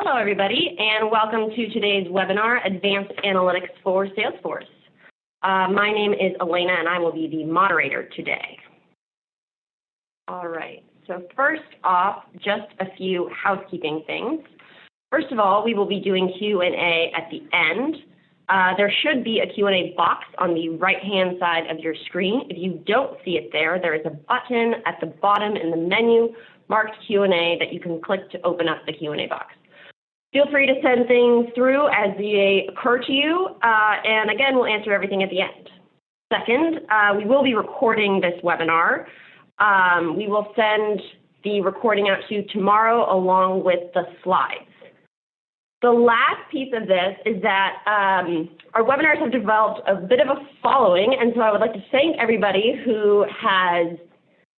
Hello, everybody, and welcome to today's webinar, Advanced Analytics for Salesforce. My name is Elena, and I will be the moderator today. All right, so first off, just a few housekeeping things. First of all, we will be doing Q&A at the end. There should be a Q&A box on the right-hand side of your screen. If you don't see it there, there is a button at the bottom in the menu marked Q&A that you can click to open up the Q&A box. Feel free to send things through as they occur to you, and again, we'll answer everything at the end. Second, we will be recording this webinar. We will send the recording out to you tomorrow along with the slides. The last piece of this is that our webinars have developed a bit of a following, and so I would like to thank everybody who has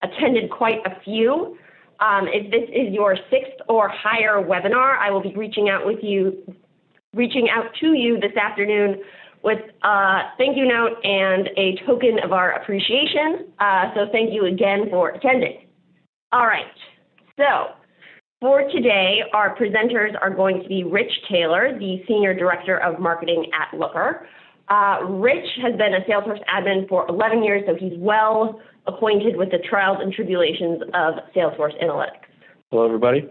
attended quite a few. If this is your 6th or higher webinar, I will be reaching out to you this afternoon with a thank you note and a token of our appreciation. So thank you again for attending. All right, so for today, our presenters are going to be Rich Taylor, the Senior Director of Marketing at Looker. Rich has been a Salesforce admin for 11 years, so he's well acquainted with the trials and tribulations of Salesforce Analytics. Hello, everybody.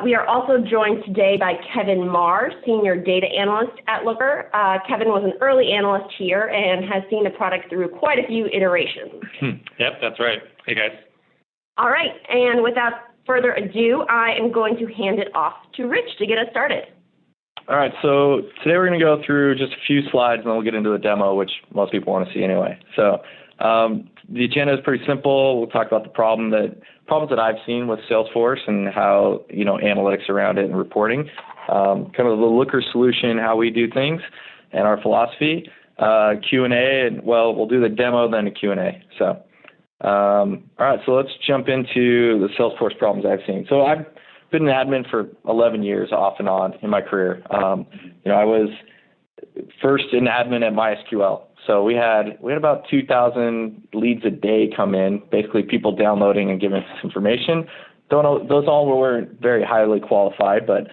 We are also joined today by Kevin Marr, Senior Data Analyst at Looker. Kevin was an early analyst here and has seen the product through quite a few iterations. Yep, that's right. Hey, guys. All right, and without further ado, I am going to hand it off to Rich to get us started. All right, so today we're going to go through just a few slides, and then we'll get into the demo, which most people want to see anyway. So the agenda is pretty simple. We'll talk about the problems that I've seen with Salesforce and how, analytics around it and reporting, kind of the Looker solution, how we do things, and our philosophy. Q&A, and well, we'll do the demo, then a Q&A. So, all right, so let's jump into the Salesforce problems I've seen. So I've been an admin for 11 years off and on in my career. I was first an admin at MySQL. So we had about 2,000 leads a day come in, basically people downloading and giving us information. Those all weren't very highly qualified, but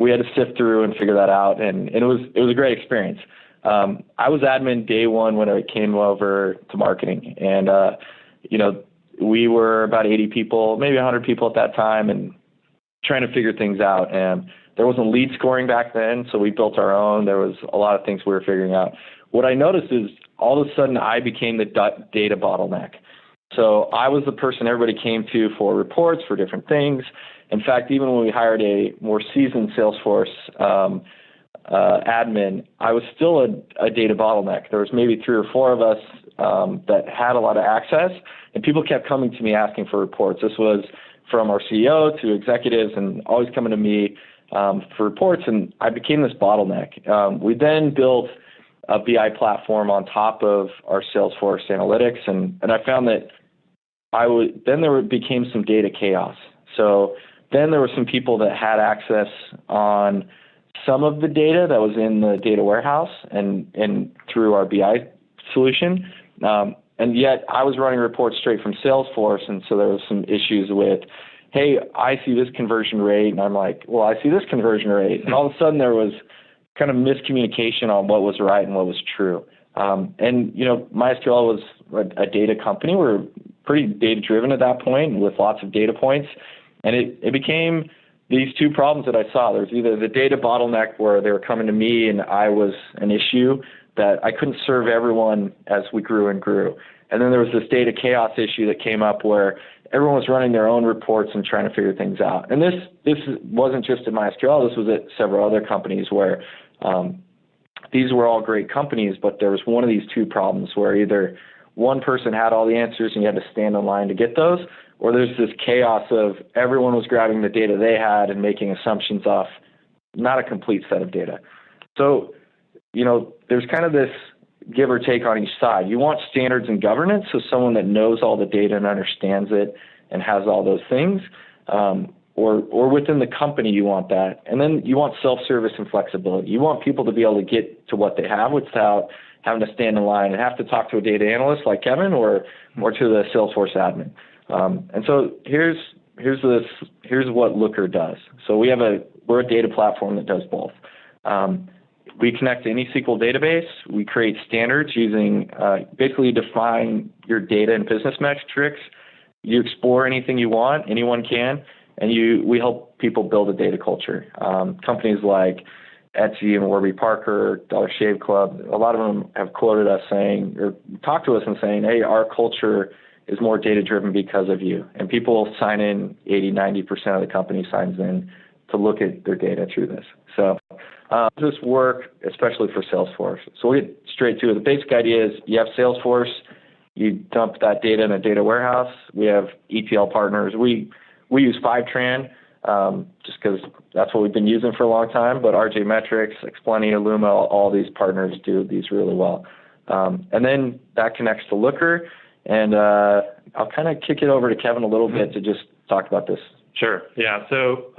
we had to sift through and figure that out, and it was a great experience. I was admin day one when I came over to marketing, and we were about 80 people, maybe 100 people at that time, and trying to figure things out. And there wasn't lead scoring back then, so we built our own. There was a lot of things we were figuring out. What I noticed is all of a sudden I became the data bottleneck. So I was the person everybody came to for reports, for different things. In fact, even when we hired a more seasoned Salesforce admin, I was still a data bottleneck. There was maybe 3 or 4 of us that had a lot of access, and people kept coming to me asking for reports. This was from our CEO to executives, and always coming to me for reports, and I became this bottleneck. We then built a BI platform on top of our Salesforce Analytics, and I found that there became some data chaos. So then there were some people that had access on some of the data that was in the data warehouse and through our BI solution, and yet I was running reports straight from Salesforce, and so there was some issues with, hey, I see this conversion rate, and I'm like, well, I see this conversion rate, and all of a sudden there was kind of miscommunication on what was right and what was true. MySQL was a data company. We were pretty data-driven at that point with lots of data points, and it became these 2 problems that I saw. There was either the data bottleneck where they were coming to me and I was an issue that I couldn't serve everyone as we grew and grew. And then there was this data chaos issue that came up where everyone was running their own reports and trying to figure things out. And this wasn't just at MySQL. This was at several other companies where these were all great companies, but there was one of these 2 problems where either one person had all the answers and you had to stand in line to get those, or there's this chaos of everyone was grabbing the data they had and making assumptions off not a complete set of data. So, there's kind of this give or take on each side. You want standards and governance, so someone that knows all the data and understands it and has all those things, or within the company you want that. And then you want self-service and flexibility. You want people to be able to get to what they have without having to stand in line and have to talk to a data analyst like Kevin or to the Salesforce admin. And so here's what Looker does. So we have we're a data platform that does both. We connect to any SQL database. We create standards using basically define your data and business metrics. You explore anything you want, anyone can, and we help people build a data culture. Companies like Etsy and Warby Parker, Dollar Shave Club, a lot of them have quoted us saying, or talked to us and saying, hey, our culture is more data-driven because of you. And people sign in, 80-90% of the company signs in to look at their data through this. So this work, especially for Salesforce. So we'll get straight to it. The basic idea is you have Salesforce, you dump that data in a data warehouse. We have ETL partners. We use Fivetran just because that's what we've been using for a long time, but RJ Metrics, Expleni, Illuma, all these partners do these really well. And then that connects to Looker, and I'll kind of kick it over to Kevin a little bit to just talk about this. Sure. Yeah. So,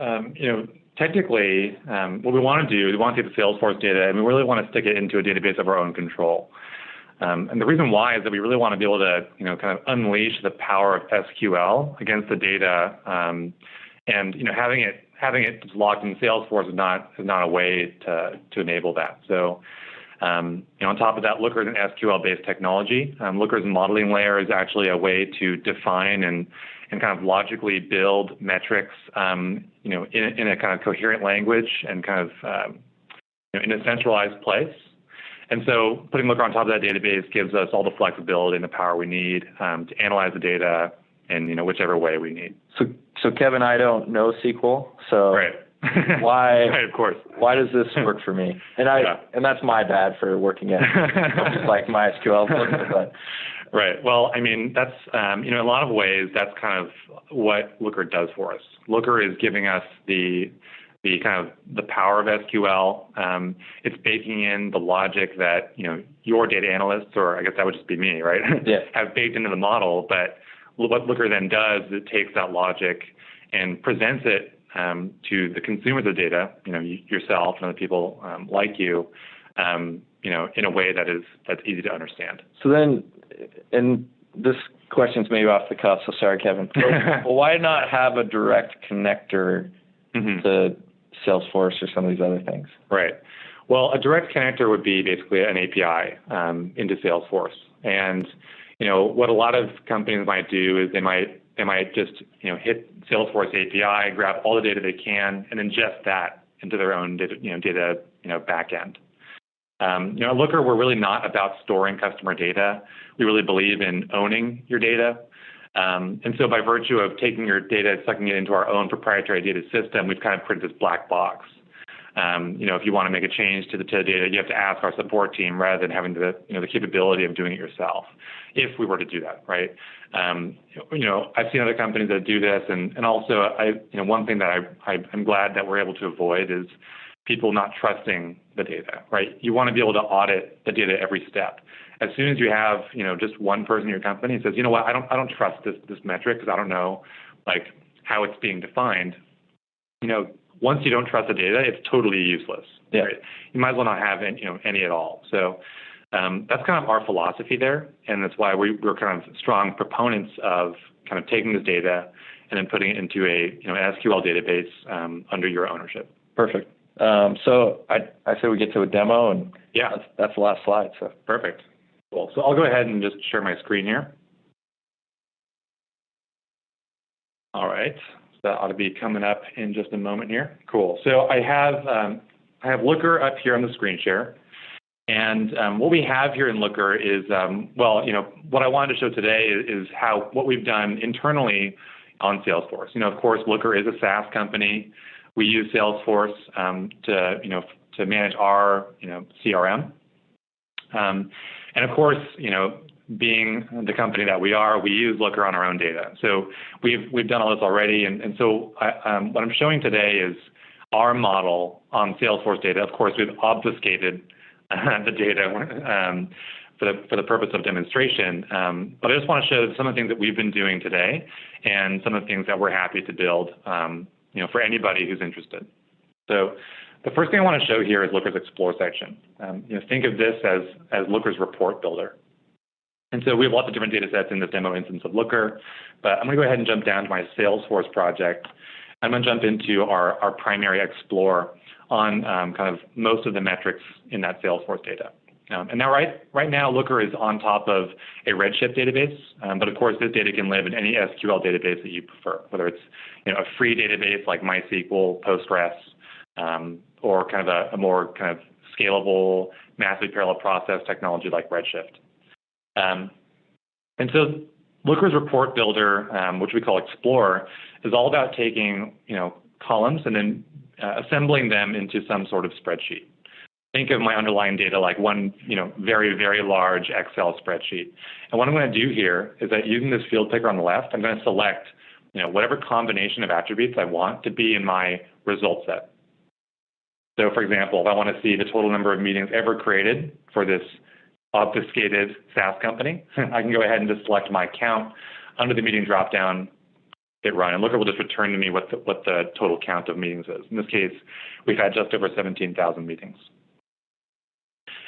technically, what we want to do is we want to take the Salesforce data and we really want to stick it into a database of our own control. And the reason why is that we really want to be able to, kind of unleash the power of SQL against the data. And, having it just locked in Salesforce is not a way to enable that. So, on top of that, Looker is an SQL-based technology. Looker's modeling layer is actually a way to define and kind of logically build metrics, in a kind of coherent language and kind of, in a centralized place. And so putting Looker on top of that database gives us all the flexibility and the power we need to analyze the data in, whichever way we need. So Kevin, I don't know SQL, so right. Why? Right, of course. Why does this work for me? And and that's my bad for working at like MySQL. But right. Well, I mean, that's in a lot of ways that's kind of what Looker does for us. Looker is giving us the kind of the power of SQL. It's baking in the logic that your data analysts, or I guess that would just be me, right? Yeah. have baked into the model. But what Looker then does is it takes that logic and presents it to the consumers of data, yourself and other people like you, in a way that's easy to understand. So then, and this question's maybe off the cuff, so sorry, Kevin. Well, why not have a direct connector to Salesforce or some of these other things? Right. Well, a direct connector would be basically an API into Salesforce. And, what a lot of companies might do is they might just, hit Salesforce API, grab all the data they can, and ingest that into their own data, backend. At Looker, we're really not about storing customer data. We really believe in owning your data. And so by virtue of taking your data, sucking it into our own proprietary data system, we've kind of created this black box. If you want to make a change to the data, you have to ask our support team rather than having the capability of doing it yourself, if we were to do that, right? I've seen other companies that do this, and also one thing that I'm glad that we're able to avoid is people not trusting the data, right? You want to be able to audit the data every step. As soon as you have, just one person in your company who says, you know what, I don't trust this metric because I don't know, how it's being defined. Once you don't trust the data, it's totally useless. Yeah. Right? You might as well not have any at all. So that's kind of our philosophy there, and that's why we're kind of strong proponents of kind of taking this data and then putting it into an SQL database under your ownership. Perfect. So I say we get to a demo, and that's the last slide. So perfect. Cool. So I'll go ahead and just share my screen here. All right. That ought to be coming up in just a moment here. Cool. So I have Looker up here on the screen share. And what we have here in Looker is, what I wanted to show today is what we've done internally on Salesforce. Of course, Looker is a SaaS company. We use Salesforce to manage our CRM. And of course, being the company that we are, we use Looker on our own data. So we've done all this already, and so what I'm showing today is our model on Salesforce data. Of course, we've obfuscated the data for the purpose of demonstration, but I just want to show some of the things that we've been doing today and some of the things that we're happy to build, for anybody who's interested. So the first thing I want to show here is Looker's Explore section. Think of this as Looker's report builder. And so we have lots of different data sets in this demo instance of Looker, but I'm going to go ahead and jump down to my Salesforce project. I'm going to jump into our primary Explore on kind of most of the metrics in that Salesforce data. And now, right now, Looker is on top of a Redshift database, but of course, this data can live in any SQL database that you prefer, whether it's a free database like MySQL, Postgres, or kind of a more kind of scalable, massively parallel process technology like Redshift. And so Looker's report builder, which we call Explore, is all about taking columns and then assembling them into some sort of spreadsheet. Think of my underlying data like one, very, very large Excel spreadsheet. And what I'm going to do here is that using this field picker on the left, I'm going to select, whatever combination of attributes I want to be in my result set. So, for example, if I want to see the total number of meetings ever created for this obfuscated SaaS company, I can go ahead and just select my count under the meeting dropdown, hit run, and Looker will just return to me what the total count of meetings is. In this case, we've had just over 17,000 meetings.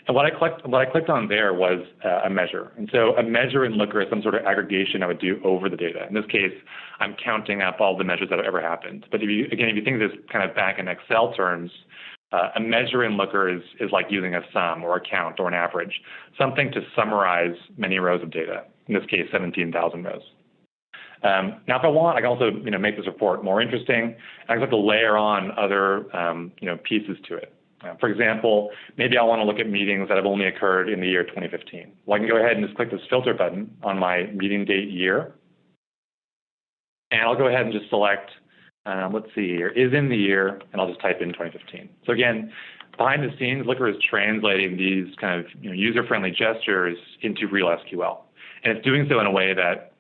And what I clicked on there was a measure. And so a measure in Looker is some sort of aggregation I would do over the data. In this case, I'm counting up all the measures that have ever happened. But if you think of this kind of back in Excel terms, a measure in Looker is like using a sum or a count or an average, something to summarize many rows of data. In this case, 17,000 rows. Now, if I want, I can also make this report more interesting. I can have to layer on other pieces to it. For example, maybe I want to look at meetings that have only occurred in the year 2015. Well, I can go ahead and just click this filter button on my meeting date year. And I'll go ahead and just select, let's see here, is in the year, and I'll just type in 2015. So again, behind the scenes, Looker is translating these kind of user-friendly gestures into real SQL. And it's doing so in a way that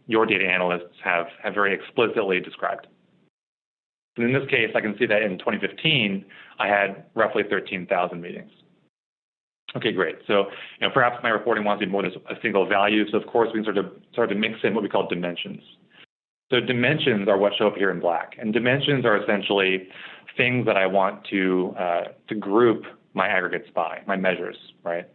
your data analysts have very explicitly described. And in this case, I can see that in 2015, I had roughly 13,000 meetings. Okay, great. So perhaps my reporting wants to be more than a single value. So of course, we can start to mix in what we call dimensions. So dimensions are what show up here in black. And dimensions are essentially things that I want to group my aggregates by, my measures, right?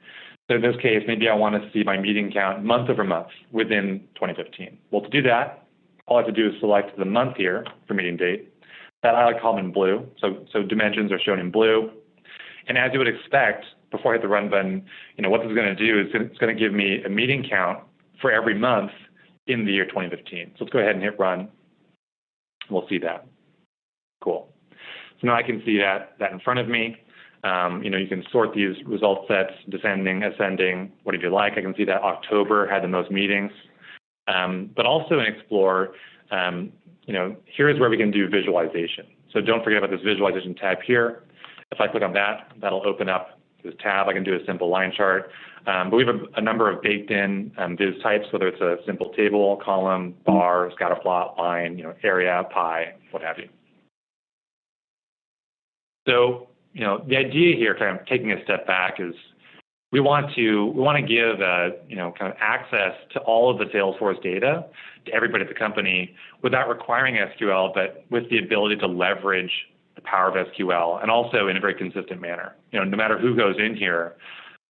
So in this case, maybe I want to see my meeting count month over month within 2015. Well, to do that, all I have to do is select the month here for meeting date. That I like column in blue. So dimensions are shown in blue. And as you would expect, before I hit the run button, what this is going to do is it's going to give me a meeting count for every month in the year 2015. So let's go ahead and hit run. We'll see that. Cool. So now I can see that in front of me. You can sort these result sets, descending, ascending, whatever you like. I can see that October had the most meetings. But also in Explore, here's where we can do visualization. So don't forget about this visualization tab here. If I click on that, that'll open up this tab. I can do a simple line chart. But we have a number of baked-in viz types, whether it's a simple table, column, bar, scatter plot, line, area, pie, what have you. So, the idea here, kind of taking a step back, is we want to give kind of access to all of the Salesforce data to everybody at the company without requiring SQL, but with the ability to leverage the power of SQL, and also in a very consistent manner. No matter who goes in here,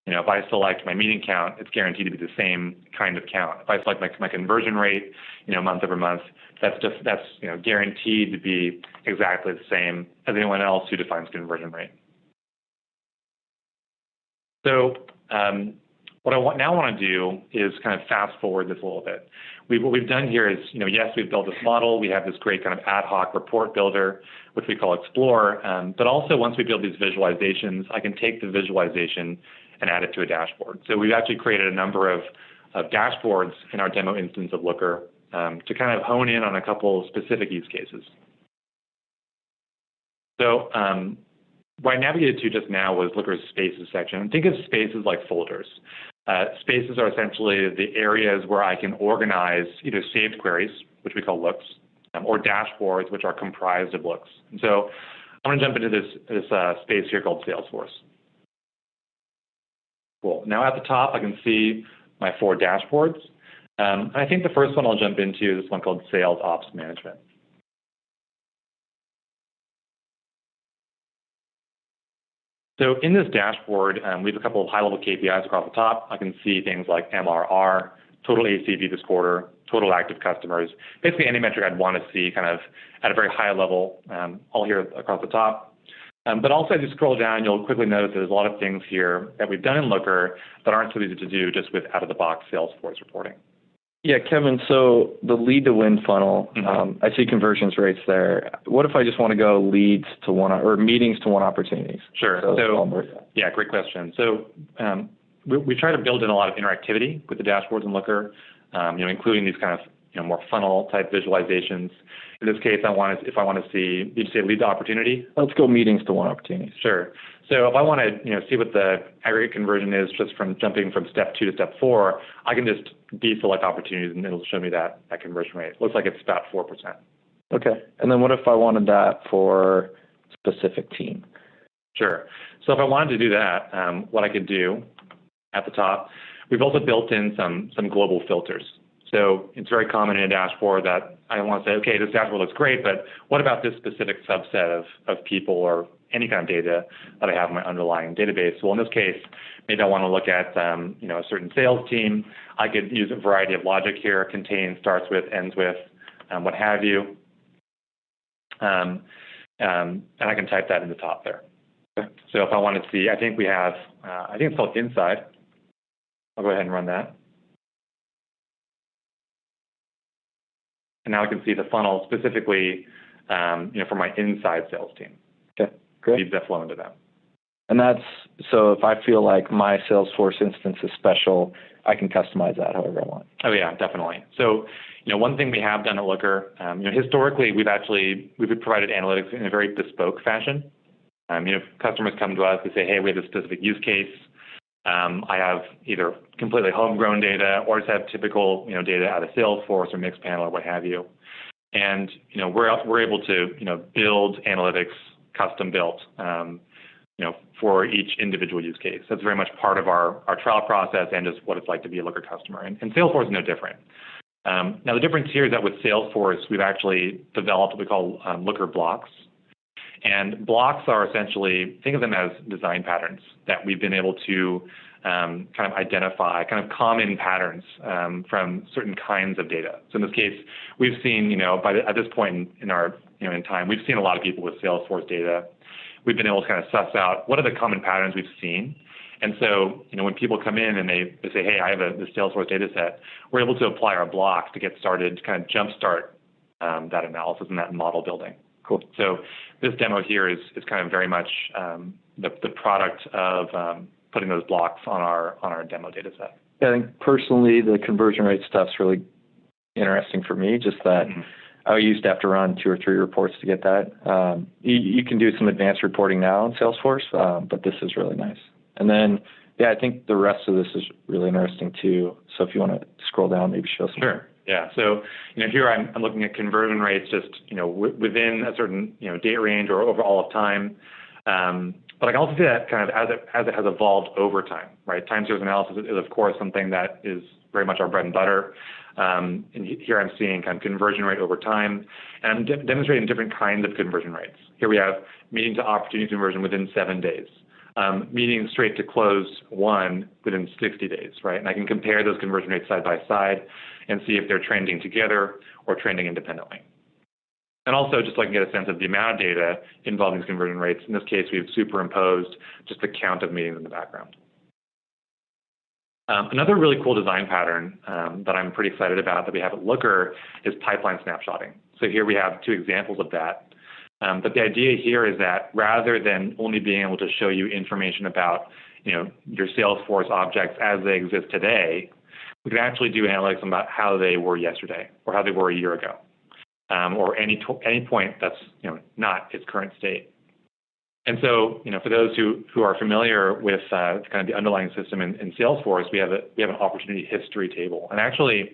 if I select my meeting count, it's guaranteed to be the same kind of count. If I select my conversion rate, month over month, that's guaranteed to be exactly the same as anyone else who defines conversion rate. So what I now want to do is kind of fast forward this a little bit. What we've done here is, yes, we've built this model. We have this great kind of ad hoc report builder, which we call Explore. But also, once we build these visualizations, I can take the visualization and add it to a dashboard. So we've actually created a number of dashboards in our demo instance of Looker to kind of hone in on a couple of specific use cases. So what I navigated to just now was Looker's Spaces section. And think of spaces like folders. Spaces are essentially the areas where I can organize either saved queries, which we call looks, or dashboards, which are comprised of looks. And so I'm going to jump into this space here called Salesforce. Cool. Now at the top, I can see my 4 dashboards. I think the first one I'll jump into is this one called Sales Ops Management. So in this dashboard, we have a couple of high-level KPIs across the top. I can see things like MRR, total ACV this quarter, total active customers, basically any metric I'd want to see kind of at a very high level, all here across the top. But also as you scroll down, you'll quickly notice there's a lot of things here that we've done in Looker that aren't so easy to do just with out-of-the-box Salesforce reporting. Yeah, Kevin, so the lead to win funnel, I see conversions rates there. What if I just want to go leads to one or meetings to one opportunities? Sure. So yeah, great question. So we try to build in a lot of interactivity with the dashboards in Looker, including these kind of more funnel type visualizations. In this case, if I want to see, you say lead to opportunity? Let's go meetings to one opportunities. Sure. So if I want to see what the aggregate conversion is just from jumping from step 2 to step 4, I can just deselect opportunities and it'll show me that conversion rate. Looks like it's about 4%. Okay. And then what if I wanted that for a specific team? Sure. So if I wanted to do that, what I could do at the top, we've also built in some global filters. So it's very common in a dashboard that I want to say, okay, this dashboard looks great, but what about this specific subset of people or any kind of data that I have in my underlying database? Well, in this case, maybe I want to look at a certain sales team. I could use a variety of logic here: contains, starts with, ends with, what have you. And I can type that in the top there. So if I want to see, I think we have, I think it's called Inside. I'll go ahead and run that. And now I can see the funnel specifically, for my inside sales team. Okay, great. Leads that flow into them. And that's, so if I feel like my Salesforce instance is special, I can customize that however I want. Oh yeah, definitely. So, one thing we have done at Looker, historically we've provided analytics in a very bespoke fashion. If customers come to us, they say, hey, we have a specific use case. I have either completely homegrown data or just have typical, data out of Salesforce or Mixpanel or what have you. And, we're able to, build analytics custom built, for each individual use case. That's very much part of our trial process and just what it's like to be a Looker customer. And Salesforce is no different. Now, the difference here is that with Salesforce, we've actually developed what we call Looker blocks. And blocks are essentially, think of them as design patterns that we've been able to kind of identify, kind of common patterns from certain kinds of data. So in this case, we've seen, at this point in our, in time, we've seen a lot of people with Salesforce data. We've been able to kind of suss out what are the common patterns we've seen. And so, when people come in and they say, hey, I have this Salesforce data set, we're able to apply our blocks to get started, to kind of jumpstart that analysis and that model building. Cool. So this demo here is kind of very much the product of putting those blocks on our demo data set. Yeah, I think personally the conversion rate stuff's really interesting for me, just that I used to have to run 2 or 3 reports to get that. You can do some advanced reporting now in Salesforce, but this is really nice. And then, yeah, I think the rest of this is really interesting too. So if you want to scroll down, maybe show some. Sure. Yeah. So, here I'm looking at conversion rates just, within a certain, date range or over all of time. But I can also see that kind of as it has evolved over time, right? Time series analysis is, of course, something that is very much our bread and butter. And here I'm seeing kind of conversion rate over time. And I'm demonstrating different kinds of conversion rates. Here we have meeting to opportunity conversion within 7 days. Meeting straight to close 1 within 60 days, right? And I can compare those conversion rates side by side and see if they're trending together or trending independently. And also just so I can get a sense of the amount of data involving these conversion rates. In this case, we've superimposed just the count of meetings in the background. Another really cool design pattern that I'm pretty excited about that we have at Looker is pipeline snapshotting. So here we have 2 examples of that. But the idea here is that rather than only being able to show you information about, your Salesforce objects as they exist today, we can actually do analytics about how they were yesterday or how they were a year ago, or any point that's, not its current state. And so, for those who are familiar with kind of the underlying system in Salesforce, we have an opportunity history table. And actually,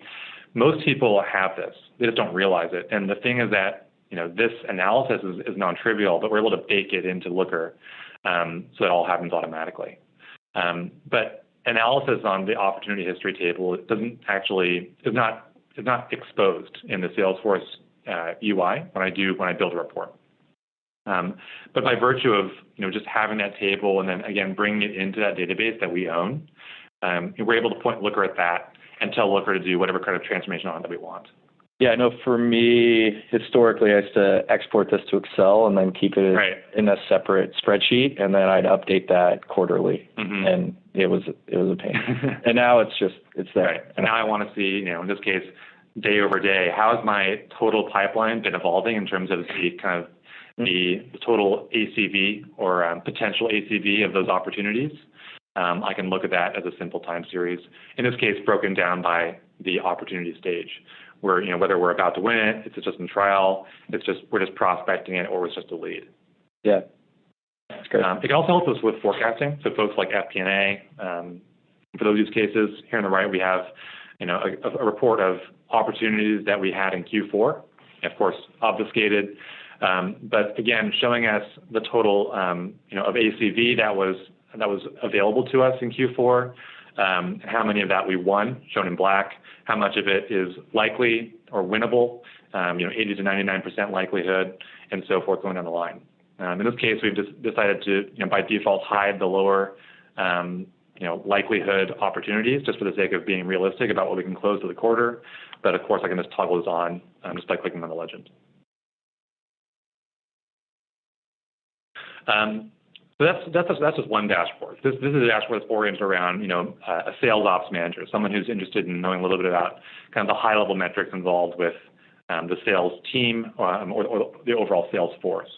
most people have this. They just don't realize it. And the thing is that, this analysis is non-trivial, but we're able to bake it into Looker so it all happens automatically. But analysis on the opportunity history table is not exposed in the Salesforce UI when I build a report. But by virtue of just having that table and then again bringing it into that database that we own, we're able to point Looker at that and tell Looker to do whatever kind of transformation on it that we want. Yeah, I know for me, historically, I used to export this to Excel and then keep it in a separate spreadsheet, and then I'd update that quarterly, and it was a pain. And now it's there. Right. And now I want to see, in this case, day over day, how has my total pipeline been evolving in terms of the kind of the total ACV or potential ACV of those opportunities. I can look at that as a simple time series. In this case, broken down by the opportunity stage, where whether we're about to win it, it's just in trial, we're just prospecting it, or it's just a lead. Yeah, that's great. It can also help us with forecasting. So folks like FP&A, for those use cases, here on the right we have a report of opportunities that we had in Q4, of course obfuscated. But again, showing us the total, of ACV that was available to us in Q4, how many of that we won, shown in black, how much of it is likely or winnable, 80 to 99% likelihood, and so forth going down the line. In this case, we've just decided to, by default, hide the lower, likelihood opportunities, just for the sake of being realistic about what we can close to the quarter. But of course, I can just toggle this on just by clicking on the legend. So that's just one dashboard. This is a dashboard that's oriented around a sales ops manager, someone who's interested in knowing a little bit about kind of the high level metrics involved with the sales team or the overall sales force.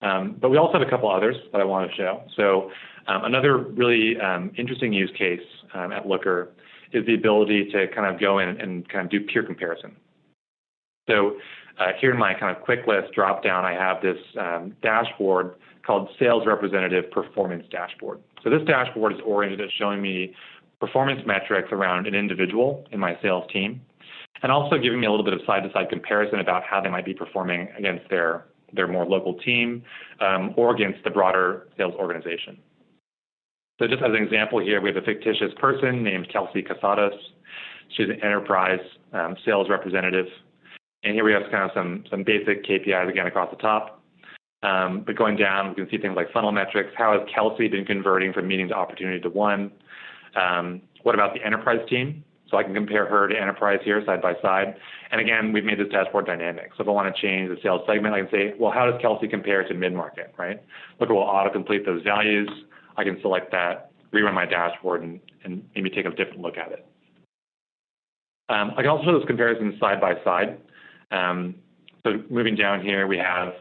But we also have a couple others that I want to show. So another really interesting use case at Looker is the ability to kind of go in and kind of do peer comparison. So here in my kind of quick list drop down, I have this dashboard called Sales Representative Performance Dashboard. So this dashboard is oriented at showing me performance metrics around an individual in my sales team, and also giving me a little bit of side-to-side comparison about how they might be performing against their more local team or against the broader sales organization. So just as an example here, we have a fictitious person named Kelsey Casados. She's an enterprise sales representative. And here we have kind of some basic KPIs again across the top. But going down, we can see things like funnel metrics. How has Kelsey been converting from meeting to opportunity to one? What about the enterprise team? So I can compare her to enterprise here side by side. And again, we've made this dashboard dynamic. So if I want to change the sales segment, I can say, well, how does Kelsey compare to mid-market, right? Looker will autocomplete those values. I can select that, rerun my dashboard, and maybe take a different look at it. I can also show those comparisons side by side. So moving down here, we have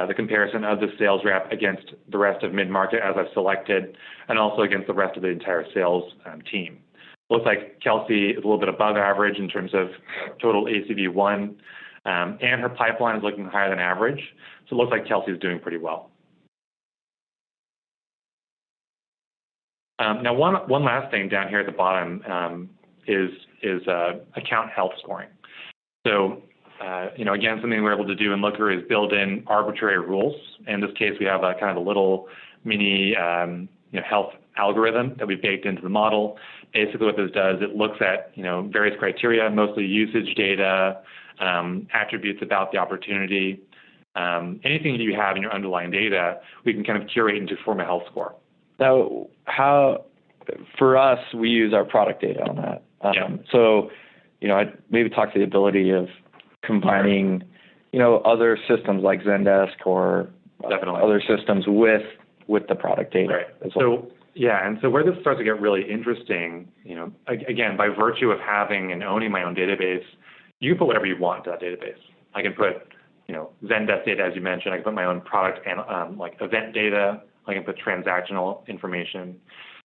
the comparison of the sales rep against the rest of mid-market as I've selected, and also against the rest of the entire sales team. Looks like Kelsey is a little bit above average in terms of total ACV won, and her pipeline is looking higher than average. So it looks like Kelsey is doing pretty well. Now, one last thing down here at the bottom is account health scoring. So, again, something we're able to do in Looker is build in arbitrary rules. In this case, we have a kind of a little mini health algorithm that we baked into the model. Basically, what this does, it looks at various criteria, mostly usage data, attributes about the opportunity, anything that you have in your underlying data, we can kind of curate into form a health score. Now, for us, we use our product data on that. So, I'd maybe talk to the ability of combining, other systems like Zendesk or other systems with the product data. Right. As well. And so where this starts to get really interesting, again, by virtue of having and owning my own database, you can put whatever you want into that database. I can put, Zendesk data, as you mentioned. I can put my own product and like event data. I can put transactional information.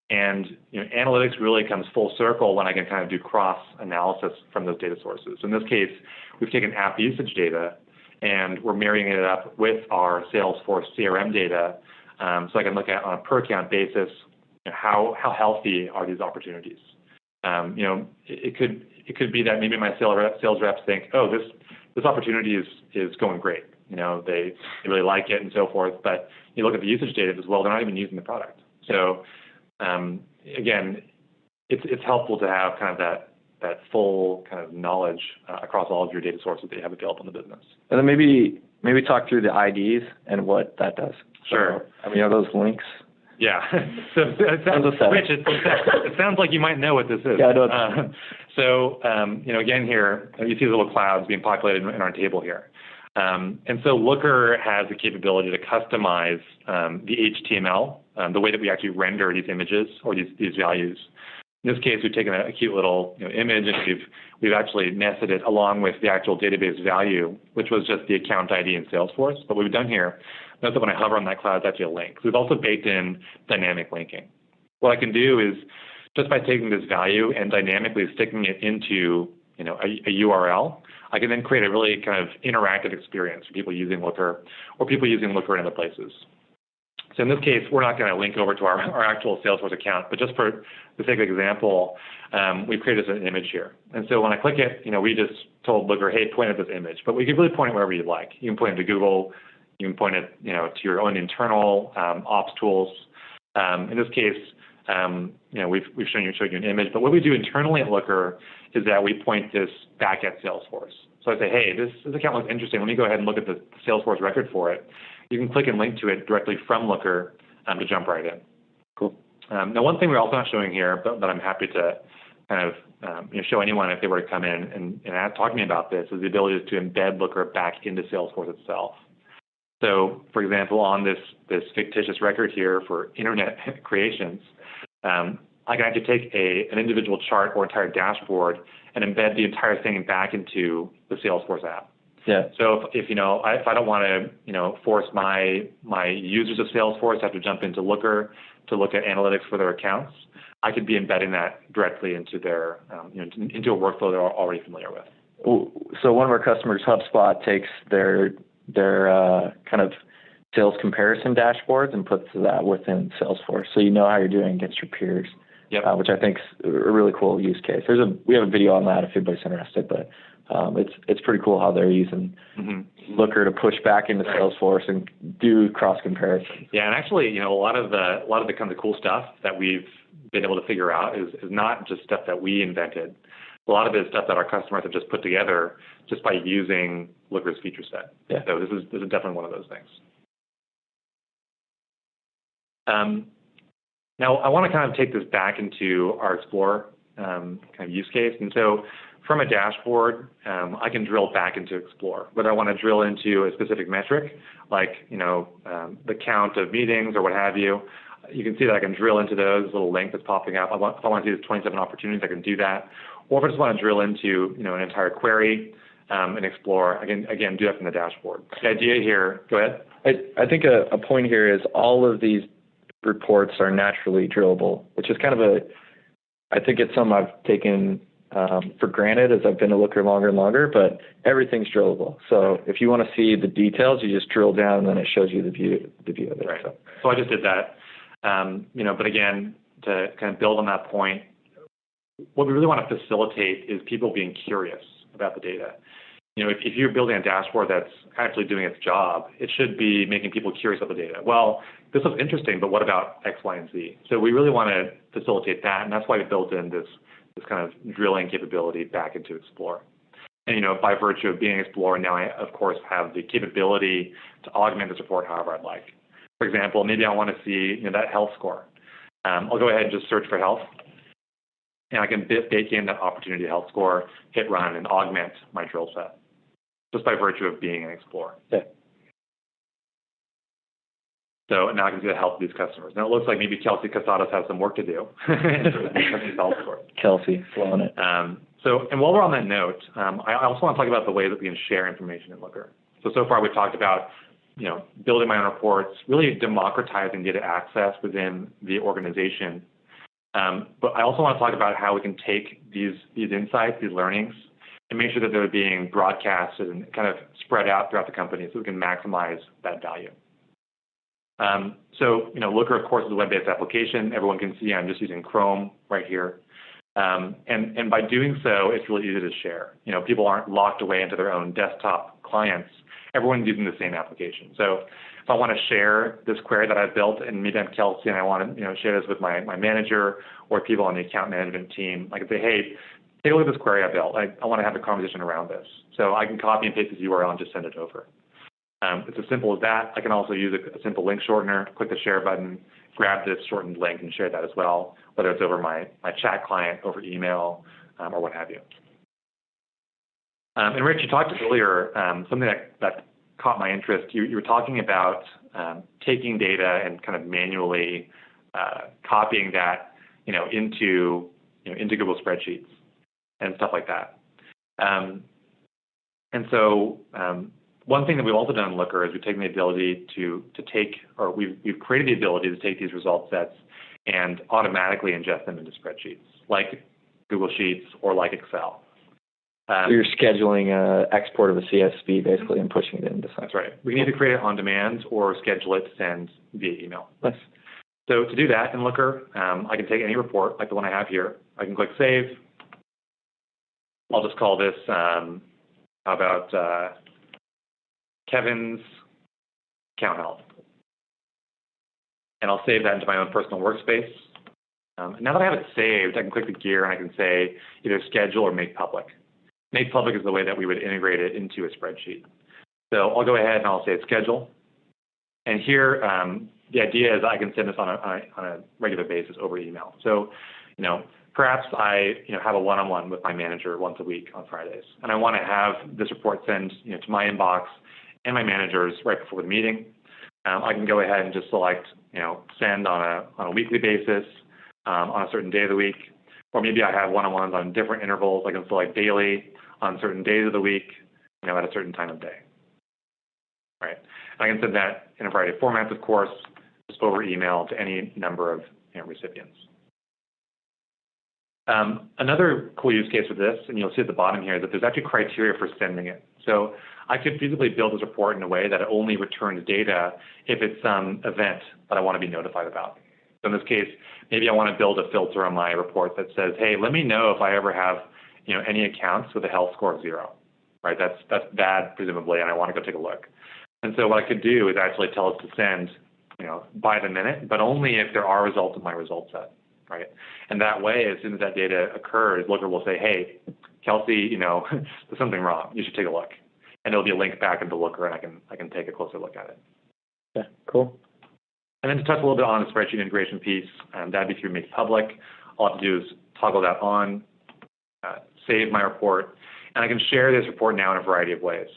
And analytics really comes full circle when I can kind of do cross-analysis from those data sources. So in this case, we've taken app usage data, and we're marrying it up with our Salesforce CRM data, so I can look at on a per-account basis how healthy are these opportunities. It could be that maybe my sales reps think, oh, this opportunity is going great. They really like it and so forth. But you look at the usage data as well; they're not even using the product. So again, it's helpful to have kind of that full kind of knowledge across all of your data sources that you have available in the business. And then maybe talk through the IDs and what that does. Sure. So, are those links? Yeah. So it sounds, Rich, it sounds like you might know what this is. Yeah, I know. Again here, you see the little clouds being populated in our table here. And so Looker has the capability to customize the HTML, the way that we actually render these images or these values. In this case, we've taken a cute little image and we've actually nested it along with the actual database value, which was just the account ID in Salesforce. But what we've done here, note that when I hover on that cloud, it's actually a link. So we've also baked in dynamic linking. What I can do is just by taking this value and dynamically sticking it into a URL, I can then create a really kind of interactive experience for people using Looker or people using Looker in other places. So in this case, we're not going to link over to our actual Salesforce account, but just for the sake of example, we've created an image here. And so when I click it, we just told Looker, hey, point at this image. But we can really point it wherever you'd like. You can point it to Google. You can point it, to your own internal ops tools. In this case, we've shown you an image. But what we do internally at Looker is that we point this back at Salesforce. So I say, hey, this account looks interesting. Let me go ahead and look at the Salesforce record for it. You can click and link to it directly from Looker to jump right in. Cool. Now, one thing we're also not showing here, but I'm happy to kind of show anyone if they were to come in and talk to me about this, is the ability to embed Looker back into Salesforce itself. So, for example, on this fictitious record here for internet creations, I can actually take an individual chart or entire dashboard and embed the entire thing back into the Salesforce app. Yeah. So if I don't want to force my users of Salesforce to have to jump into Looker to look at analytics for their accounts, I could be embedding that directly into their into a workflow they're already familiar with. So one of our customers, HubSpot, takes their kind of sales comparison dashboards and puts that within Salesforce, so you know how you're doing against your peers. Yep. Which I think is a really cool use case. We have a video on that if anybody's interested, but it's pretty cool how they're using Looker to push back into Salesforce and do cross comparisons. Yeah, and actually, a lot of the kind of cool stuff that we've been able to figure out is not just stuff that we invented. A lot of it is stuff that our customers have just put together just by using Looker's feature set. Yeah. So this is definitely one of those things. Now, I want to kind of take this back into our Explore kind of use case. And so from a dashboard, I can drill back into Explore. Whether I want to drill into a specific metric, like the count of meetings or what have you, you can see that I can drill into those little link that's popping up. If I want to do 27 opportunities, I can do that. Or if I just want to drill into an entire query and Explore, I can, again, do that from the dashboard. The idea here, go ahead. I think a point here is all of these reports are naturally drillable, which is kind of I think it's something I've taken for granted as I've been a Looker longer and longer, but everything's drillable. So if you want to see the details, you just drill down and then it shows you the view of it. Right. So I just did that. But again, to kind of build on that point, what we really want to facilitate is people being curious about the data. If you're building a dashboard that's actually doing its job, it should be making people curious about the data. Well, this looks interesting, but what about X, Y, and Z? So we really want to facilitate that, and that's why we built in this kind of drilling capability back into Explore. And, by virtue of being Explore, now I, of course, have the capability to augment this report however I'd like. For example, maybe I want to see that health score. I'll go ahead and just search for health. And I can bake in that opportunity health score, hit run, and augment my drill set, just by virtue of being an Explorer. Yeah. So now I can see the health of these customers. Now it looks like maybe Kelsey Casados has some work to do. Kelsey, blowing it. And while we're on that note, I also want to talk about the way that we can share information in Looker. So far we've talked about building my own reports, really democratizing data access within the organization. But I also want to talk about how we can take these insights, these learnings, and make sure that they're being broadcasted and kind of spread out throughout the company so we can maximize that value. Looker, of course, is a web-based application. Everyone can see I'm just using Chrome right here. And by doing so, it's really easy to share. People aren't locked away into their own desktop clients. Everyone's using the same application. So if I want to share this query that I've built, and maybe I'm Kelsey and I want to share this with my manager or people on the account management team, I can say, hey, take a look at this query I built. I want to have a conversation around this. So I can copy and paste this URL and just send it over. It's as simple as that. I can also use a simple link shortener, click the share button, grab this shortened link and share that as well, whether it's over my chat client, over email, or what have you. And Rich, you talked earlier, something that caught my interest. You were talking about taking data and kind of manually copying that, into Google Spreadsheets and stuff like that. And so one thing that we've also done in Looker is we've taken the ability to take, or we've created the ability to take these result sets and automatically ingest them into spreadsheets, like Google Sheets or like Excel. So you're scheduling an export of a CSV basically and pushing it into something. That's right. We can either create it on demand or schedule it to send via email. Nice. So to do that in Looker, I can take any report like the one I have here. I can click Save. I'll just call this about Kevin's account health. And I'll save that into my own personal workspace. Now that I have it saved, I can click the gear and I can say either schedule or make public. Make public is the way that we would integrate it into a spreadsheet. So I'll go ahead and I'll say schedule. And here, the idea is I can send this on a regular basis over email. So, perhaps I have a one-on-one with my manager once a week on Fridays, and I want to have this report sent to my inbox and my managers right before the meeting. I can go ahead and just select send on a weekly basis, on a certain day of the week, or maybe I have one-on-ones on different intervals. I can select daily on certain days of the week, at a certain time of day. All right. And I can send that in a variety of formats, of course, just over email to any number of recipients. Another cool use case with this, and you'll see at the bottom here, is that there's actually criteria for sending it. So I could feasibly build this report in a way that it only returns data if it's some event that I want to be notified about. So in this case, maybe I want to build a filter on my report that says, hey, let me know if I ever have any accounts with a health score of 0. Right? That's bad, presumably, and I want to go take a look. And so what I could do is actually tell it to send by the minute, but only if there are results in my result set. Right? And that way, as soon as that data occurs, Looker will say, hey, Kelsey, there's something wrong. You should take a look. And it'll be a link back into Looker, and I can take a closer look at it. Yeah, cool. And then to touch a little bit on the spreadsheet integration piece, that'd be through Make Public. All I have to do is toggle that on, save my report, and I can share this report now in a variety of ways.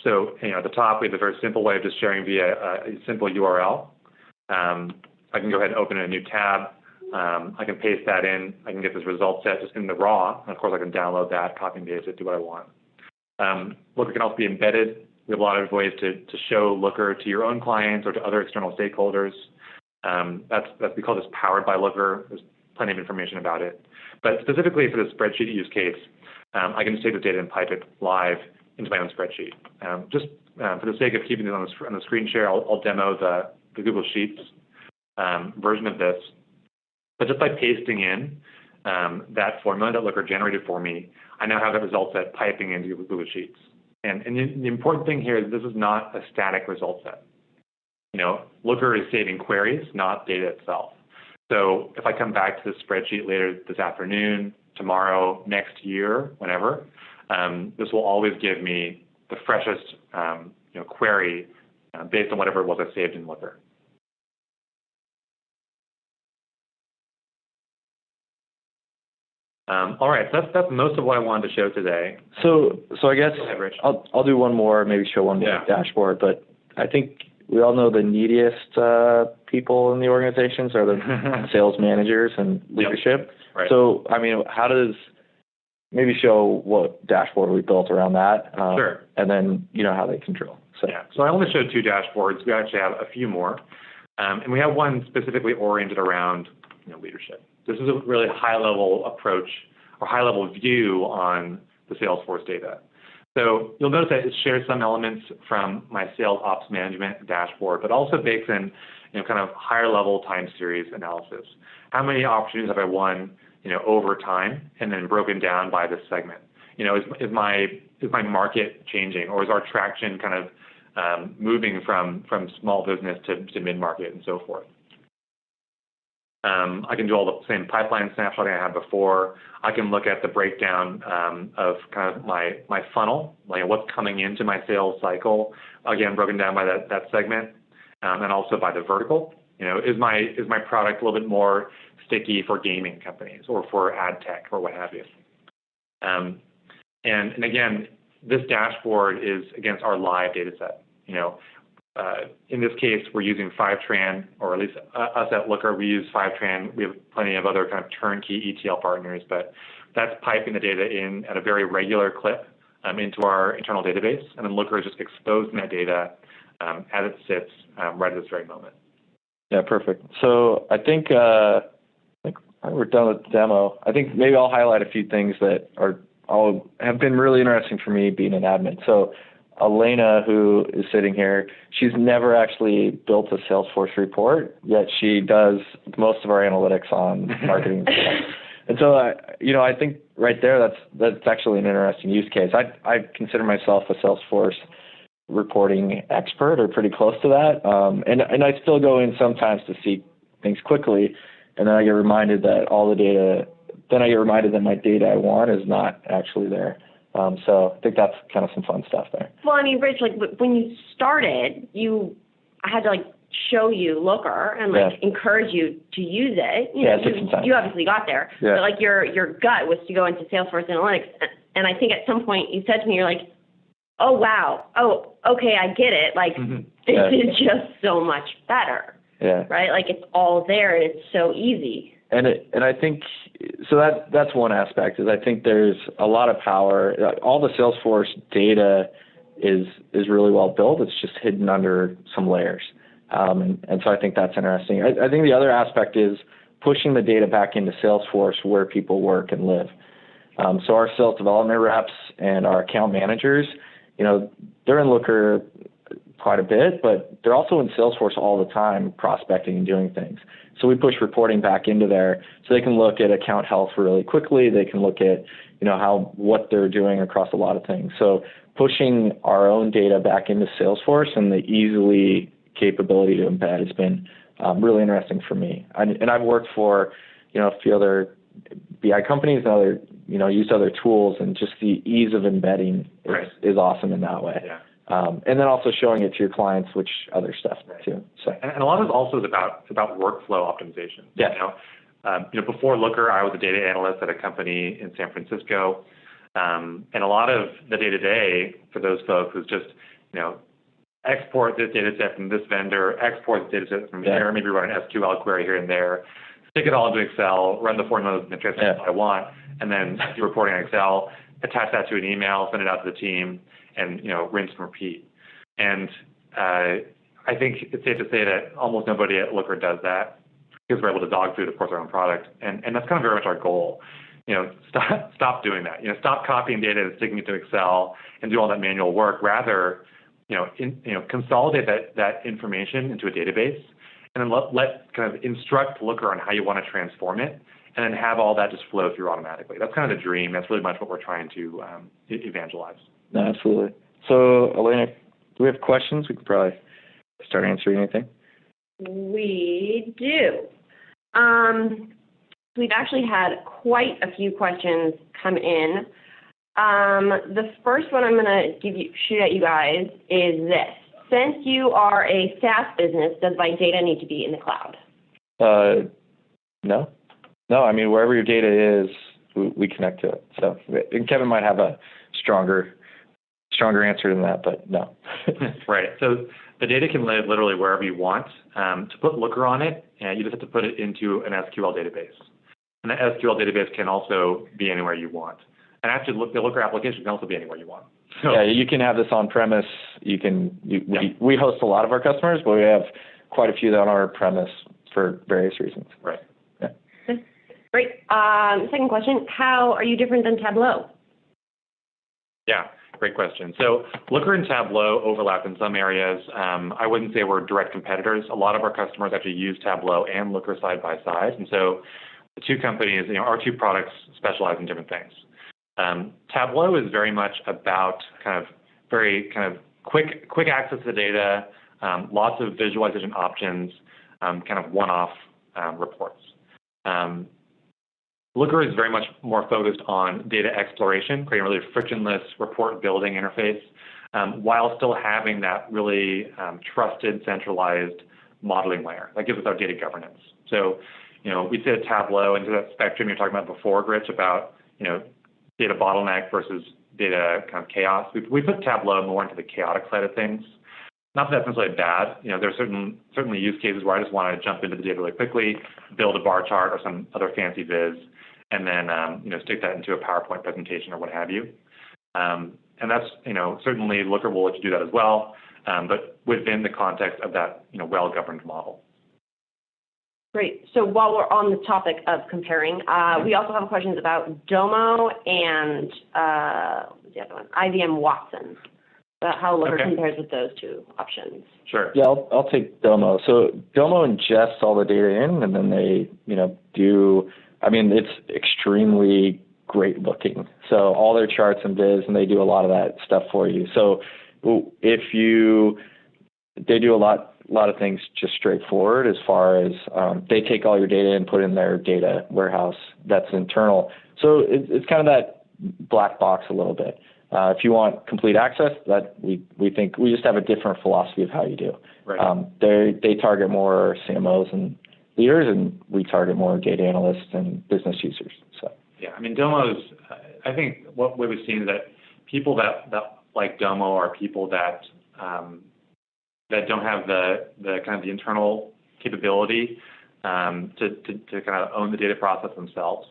So at the top, we have a very simple way of just sharing via a simple URL. I can go ahead and open a new tab. I can paste that in. I can get this result set just in the raw. And of course, I can download that, copy and paste it, do what I want. Looker can also be embedded. We have a lot of ways to show Looker to your own clients or to other external stakeholders. We call this Powered by Looker. There's plenty of information about it. But specifically for the spreadsheet use case, I can just take the data and pipe it live into my own spreadsheet. Just for the sake of keeping it on the screen share, I'll demo the Google Sheets version of this. But just by pasting in that formula that Looker generated for me, I now have that result set piping into Google Sheets. And the important thing here is this is not a static result set. Looker is saving queries, not data itself. So if I come back to this spreadsheet later this afternoon, tomorrow, next year, whenever, this will always give me the freshest query based on whatever it was I saved in Looker. All right, so that's most of what I wanted to show today. So I guess Go ahead, Rich. I'll do one more, maybe show one more dashboard. But I think we all know the neediest people in the organizations are the sales managers and leadership. Yep. Right. So how does maybe show what dashboard we built around that? Sure. And then how they can drill. So I only showed 2 dashboards. We actually have a few more, and we have one specifically oriented around leadership. This is a really high-level approach or high-level view on the Salesforce data. So you'll notice that it shares some elements from my sales ops management dashboard, but also bakes in kind of higher-level time series analysis. How many opportunities have I won over time, and then broken down by this segment? Is my market changing, or is our traction kind of moving from small business to mid-market and so forth? I can do all the same pipeline snapshotting I had before. I can look at the breakdown of kind of my funnel, like what's coming into my sales cycle, again, broken down by that segment, and also by the vertical. Is my product a little bit more sticky for gaming companies or for ad tech or what have you? And again, this dashboard is against our live data set. In this case, we're using Fivetran, or at least us at Looker, we use Fivetran. We have plenty of other kind of turnkey ETL partners, but that's piping the data in at a very regular clip into our internal database, and then Looker is just exposing that data as it sits right at this very moment. Yeah, perfect. So I think we're done with the demo. I think maybe I'll highlight a few things that have been really interesting for me being an admin. So Elena, who is sitting here, she's never actually built a Salesforce report, yet she does most of our analytics on marketing stuff. And so, I think right there, that's actually an interesting use case. I consider myself a Salesforce reporting expert, or pretty close to that. And I still go in sometimes to see things quickly, and then I get reminded that my data I want is not actually there. So I think that's kind of some fun stuff there. Well, I mean, Rich, when you started, I had to show you Looker and encourage you to use it. You obviously got there, but your gut was to go into Salesforce Analytics, and I think at some point you said to me, you're like, oh wow, oh okay, I get it. This is just so much better. Yeah. Right. It's all there, and it's so easy. And I think so that's one aspect. Is I think there's a lot of power. All the Salesforce data is really well built. It's just hidden under some layers. And so I think that's interesting. I think the other aspect is pushing the data back into Salesforce where people work and live. So our sales development reps and our account managers, they're in Looker quite a bit, but they're also in Salesforce all the time, prospecting and doing things. So we push reporting back into there so they can look at account health really quickly. They can look at, what they're doing across a lot of things. So pushing our own data back into Salesforce and the easily capability to embed has been really interesting for me. And I've worked for, a few other BI companies and other, used other tools, and just the ease of embedding is awesome in that way. Yeah. And then also showing it to your clients, which other stuff too. So, and a lot of it also is about workflow optimization. Yeah. Before Looker, I was a data analyst at a company in San Francisco, and a lot of the day to day for those folks was just export this data set from this vendor, export this data set from here, maybe run an SQL query here and there, stick it all into Excel, run the formulas and the transactions I want, and then do reporting in Excel, attach that to an email, send it out to the team, and rinse and repeat. And I think it's safe to say that almost nobody at Looker does that, because we're able to dog food, of course, our own product, and that's kind of very much our goal. Stop doing that. Stop copying data and sticking it to Excel and do all that manual work. Rather, consolidate that information into a database, and then let kind of instruct Looker on how you want to transform it, and then have all that just flow through automatically. That's kind of the dream. That's really much what we're trying to evangelize. No, absolutely. So, Elena, do we have questions? We could probably start answering anything. We do. We've actually had quite a few questions come in. The first one I'm going to shoot at you guys is this. Since you are a SaaS business, does my data need to be in the cloud? No. No, I mean, wherever your data is, we connect to it. So, and Kevin might have a stronger answer than that, but no. Right. So the data can live literally wherever you want. To put Looker on it, you just have to put it into an SQL database. And the SQL database can also be anywhere you want. And actually, the Looker application can also be anywhere you want. So, yeah, you can have this on-premise. We host a lot of our customers, but we have quite a few that are on-premise for various reasons. Right. Yeah. Great. Second question, how are you different than Tableau? Yeah, great question. So Looker and Tableau overlap in some areas. I wouldn't say we're direct competitors. A lot of our customers actually use Tableau and Looker side by side. And so the two companies, our two products specialize in different things. Tableau is very much about very quick access to the data, lots of visualization options, kind of one-off reports. Looker is very much more focused on data exploration, creating a really frictionless report building interface, while still having that really trusted, centralized modeling layer that gives us our data governance. So, we say Tableau into that spectrum you're talking about before, Rich, about, data bottleneck versus data kind of chaos. We put Tableau more into the chaotic side of things. Not that that's necessarily bad. There are certainly use cases where I just want to jump into the data really quickly, build a bar chart or some other fancy viz, and then stick that into a PowerPoint presentation or what have you. And that's certainly Looker will let you do that as well, but within the context of that well-governed model. Great. So while we're on the topic of comparing, we also have questions about Domo and what's the other one? IBM Watson. About how Looker compares with those two options. Sure. Yeah, I'll take Domo. So Domo ingests all the data in, and then they, do. I mean, it's extremely great looking. So all their charts and viz, and they do a lot of that stuff for you. So they do a lot of things just straightforward as far as they take all your data and put it in their data warehouse that's internal. So it's kind of that black box a little bit. If you want complete access, that we think we just have a different philosophy of how you do. Right. They target more CMOs and leaders, and we target more data analysts and business users. So yeah, I mean, Domo's. I think what we've seen is that people that like Domo are people that don't have the kind of the internal capability to kind of own the data process themselves.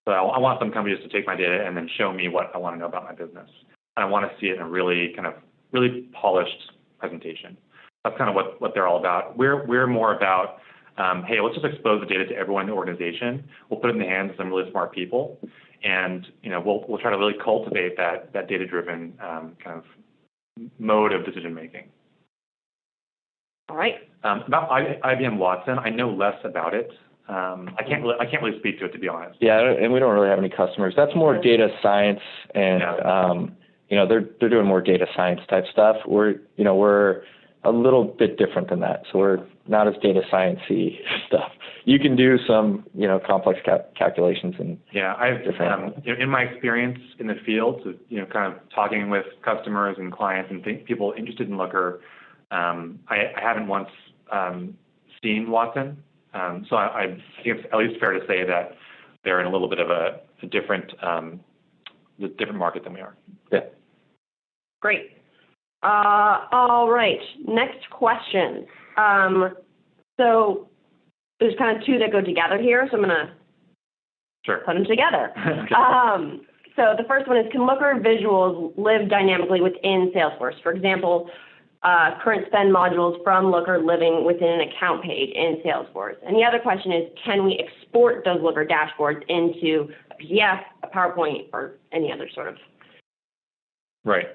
So I want some companies to take my data and then show me what I want to know about my business. And I want to see it in a really polished presentation. That's kind of what they're all about. We're more about, hey, let's just expose the data to everyone in the organization. We'll put it in the hands of some really smart people, and we'll try to really cultivate that data-driven kind of mode of decision making. All right. About IBM Watson, I know less about it. I can't really speak to it, to be honest. Yeah, and we don't really have any customers. That's more data science, and they're doing more data science type stuff. We're a little bit different than that, so we're not as data science-y stuff. You can do some complex calculations and I've in my experience in the field, so, kind of talking with customers and clients and people interested in Looker. I haven't once seen Watson. So I think it's at least fair to say that they're in a little bit of a different market than we are. Yeah. Great. All right. Next question. So there's kind of two that go together here, so I'm going to put them together. Okay. So the first one is, can Looker visuals live dynamically within Salesforce? For example, current spend modules from Looker living within an account page in Salesforce. And the other question is, can we export those Looker dashboards into a PDF, a PowerPoint, or any other sort of? Right.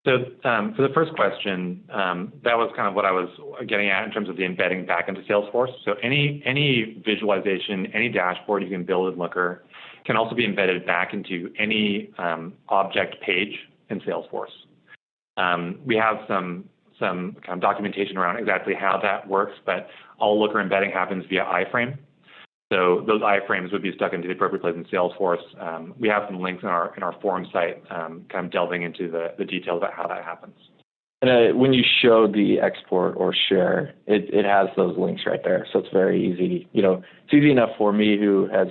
So for the first question, that was kind of what I was getting at in terms of the embedding back into Salesforce. So any visualization, any dashboard you can build in Looker can also be embedded back into any object page in Salesforce. We have some kind of documentation around exactly how that works, but all Looker embedding happens via iframe. So those iframes would be stuck into the appropriate place in Salesforce. We have some links in our forum site kind of delving into the details about how that happens. And when you show the export or share, it has those links right there. So it's very easy. It's easy enough for me who has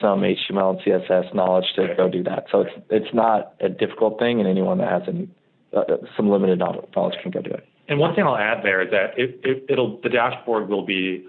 some HTML and CSS knowledge to go do that. So it's not a difficult thing, and anyone that has some limited knowledge can go do it. And one thing I'll add there is that the dashboard will be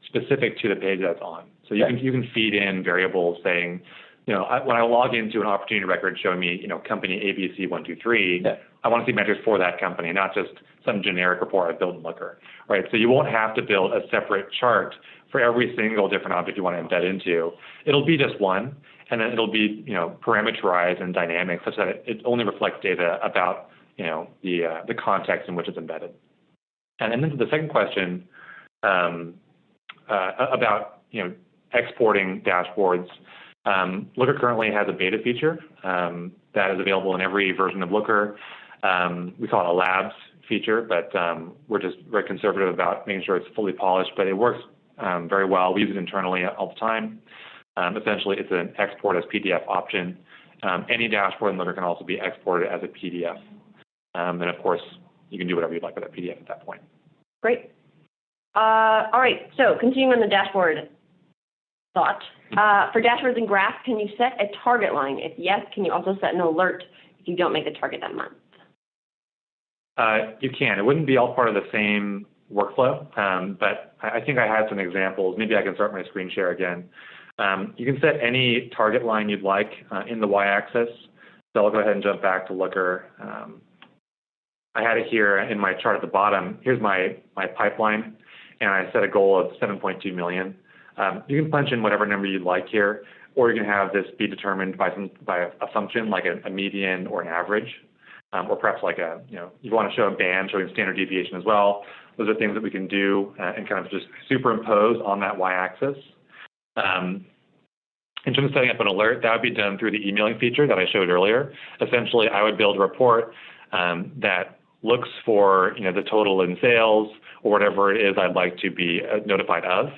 specific to the page that's on. So you can feed in variables saying, when I log into an opportunity record showing me, company ABC123, I want to see metrics for that company, not just some generic report I built in Looker, right? So you won't have to build a separate chart for every single different object you want to embed into. It'll be just one, and then it'll be, parameterized and dynamic such that it only reflects data about, the context in which it's embedded. And then to the second question about, exporting dashboards, Looker currently has a beta feature that is available in every version of Looker. We call it a labs feature, but we're just very conservative about making sure it's fully polished. But it works very well. We use it internally all the time. Essentially, it's an export as PDF option. Any dashboard in Looker can also be exported as a PDF. And of course, you can do whatever you'd like with that PDF at that point. Great. All right, so continuing on the dashboard thought. For dashboards and graphs, can you set a target line? If yes, can you also set an alert if you don't make the target that month? You can. It wouldn't be all part of the same workflow, but I think I had some examples. Maybe I can start my screen share again. You can set any target line you'd like in the y-axis. So I'll go ahead and jump back to Looker. I had it here in my chart at the bottom. Here's my pipeline, and I set a goal of 7.2 million. You can punch in whatever number you'd like here, or you can have this be determined by a function like a median or an average, or perhaps like you want to show a band showing standard deviation as well. Those are things that we can do and kind of just superimpose on that y-axis. In terms of setting up an alert, that would be done through the emailing feature that I showed earlier. Essentially, I would build a report that looks for the total in sales or whatever it is I'd like to be notified of.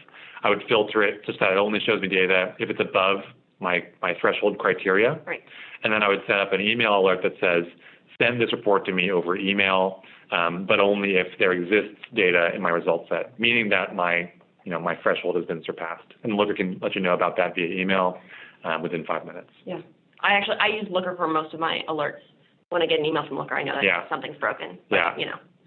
I would filter it such that it only shows me data if it's above my threshold criteria. Right. And then I would set up an email alert that says, send this report to me over email, but only if there exists data in my results set, meaning that my threshold has been surpassed. And Looker can let you know about that via email within 5 minutes. Yeah. I use Looker for most of my alerts. When I get an email from Looker, I know that something's broken. But,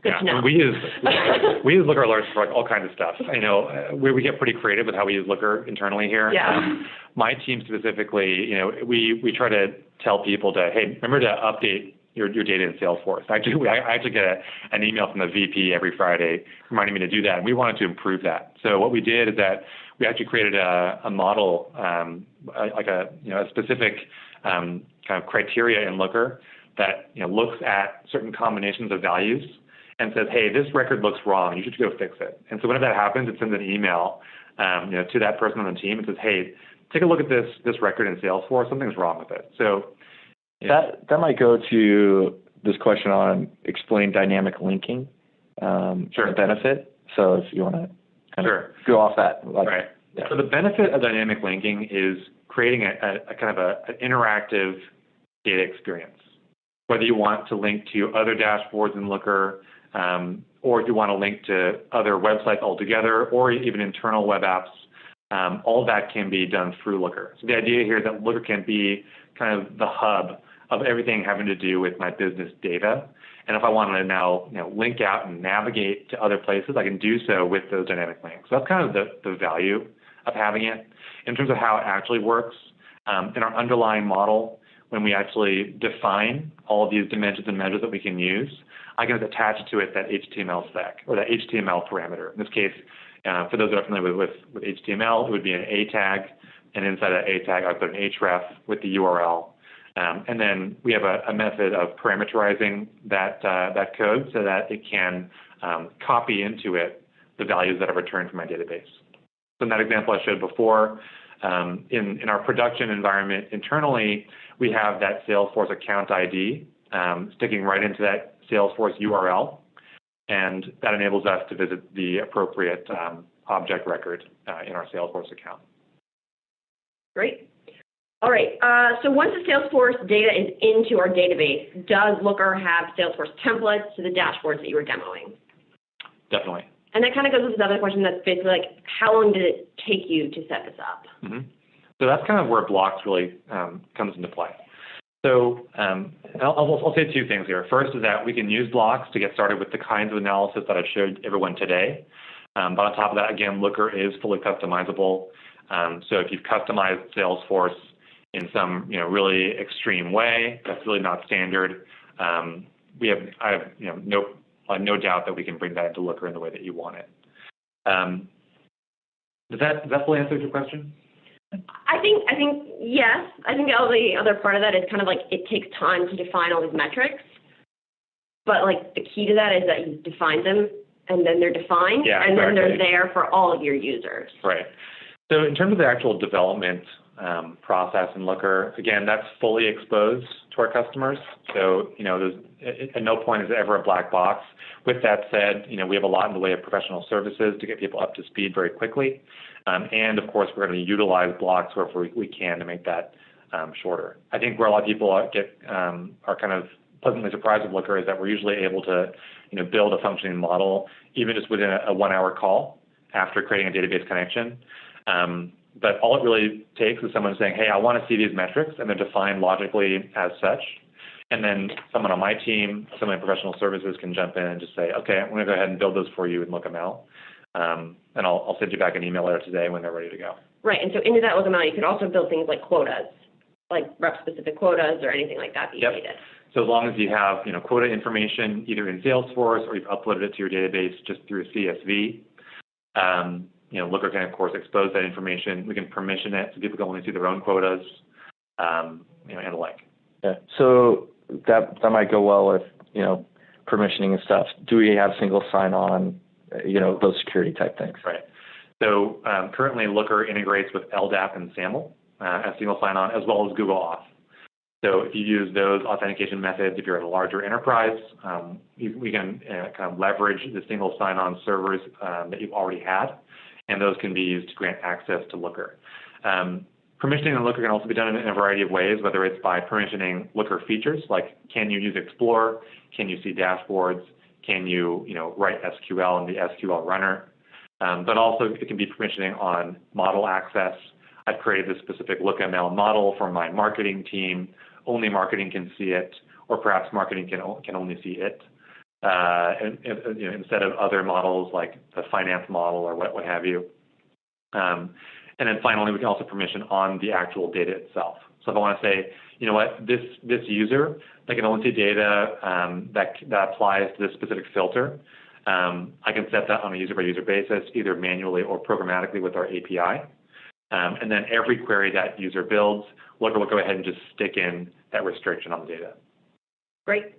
good to know. And we use Looker alerts for all kinds of stuff. I know we get pretty creative with how we use Looker internally here. Yeah. My team specifically, we try to tell people to, hey, remember to update your data in Salesforce. I actually get an email from the VP every Friday reminding me to do that, and we wanted to improve that. So what we did is that we actually created a model, like a specific kind of criteria in Looker that looks at certain combinations of values and says, hey, this record looks wrong. You should go fix it. And so whenever that happens, it sends an email to that person on the team and says, hey, take a look at this record in Salesforce. Something's wrong with it. So that might go to this question on explain dynamic linking Sure. benefit. So if you want to kind Sure. of go off that. Right. Yeah. So the benefit of dynamic linking is creating a kind of an interactive data experience. Whether you want to link to other dashboards in Looker, or if you want to link to other websites altogether, or even internal web apps, all of that can be done through Looker. So the idea here is that Looker can be kind of the hub of everything having to do with my business data. And if I want to now link out and navigate to other places, I can do so with those dynamic links. So that's kind of the value of having it. In terms of how it actually works, in our underlying model, when we actually define all of these dimensions and measures that we can use, I can attach to it that HTML spec or that HTML parameter. In this case, for those that are familiar with HTML, it would be an A tag, and inside that A tag, I put an href with the URL. And then we have a method of parameterizing that code so that it can copy into it the values that are returned from my database. So in that example I showed before, in our production environment internally, we have that Salesforce account ID sticking right into that Salesforce URL, and that enables us to visit the appropriate object record in our Salesforce account. Great. All right. So once the Salesforce data is into our database, does Looker have Salesforce templates to the dashboards that you were demoing? Definitely. And that kind of goes with this other question that's basically like, how long did it take you to set this up? Mm-hmm. So that's kind of where blocks really comes into play. So I'll say two things here. First is that we can use blocks to get started with the kinds of analysis that I've showed everyone today. But on top of that, again, Looker is fully customizable. So if you've customized Salesforce in some really extreme way, that's really not standard. I have no doubt that we can bring that into Looker in the way that you want it. Does that fully answer your question? I think yes. I think the other part of that is kind of like it takes time to define all these metrics, but like the key to that is that you define them and then they're defined, and then they're there for all of your users. Right. So in terms of the actual development process in Looker. Again, that's fully exposed to our customers. So, there's, at no point is it ever a black box. With that said, we have a lot in the way of professional services to get people up to speed very quickly. And of course, we're going to utilize blocks wherever we can to make that shorter. I think where a lot of people are kind of pleasantly surprised with Looker is that we're usually able to, build a functioning model even just within a 1 hour call after creating a database connection. But all it really takes is someone saying, hey, I want to see these metrics, and they're defined logically as such. And then someone on my team, someone in professional services can jump in and just say, okay, I'm going to go ahead and build those for you in LookML. And I'll send you back an email later today when they're ready to go. Right, and so into that LookML, you could also build things like quotas, like rep-specific quotas or anything like that you needed. So as long as you have, quota information either in Salesforce or you've uploaded it to your database just through CSV, Looker can, of course, expose that information. We can permission it so people can only see their own quotas, and the like. Yeah. So that might go well with, permissioning and stuff. Do we have single sign-on, those security type things? Right. So currently Looker integrates with LDAP and SAML as single sign-on, as well as Google Auth. So if you use those authentication methods, if you're at a larger enterprise, we can kind of leverage the single sign-on servers that you've already had, and those can be used to grant access to Looker. Permissioning in Looker can also be done in a variety of ways, whether it's by permissioning Looker features, like can you use Explorer, can you see dashboards, can you, write SQL in the SQL runner, but also it can be permissioning on model access. I've created this specific LookML model for my marketing team. Only marketing can see it, or perhaps marketing can only see it, instead of other models like the finance model or what have you. And then finally, we can also permission on the actual data itself. So if I want to say, this user, they can only see data that applies to this specific filter, I can set that on a user-by-user basis, either manually or programmatically with our API. And then every query that user builds, Looker will go ahead and just stick in that restriction on the data. Great.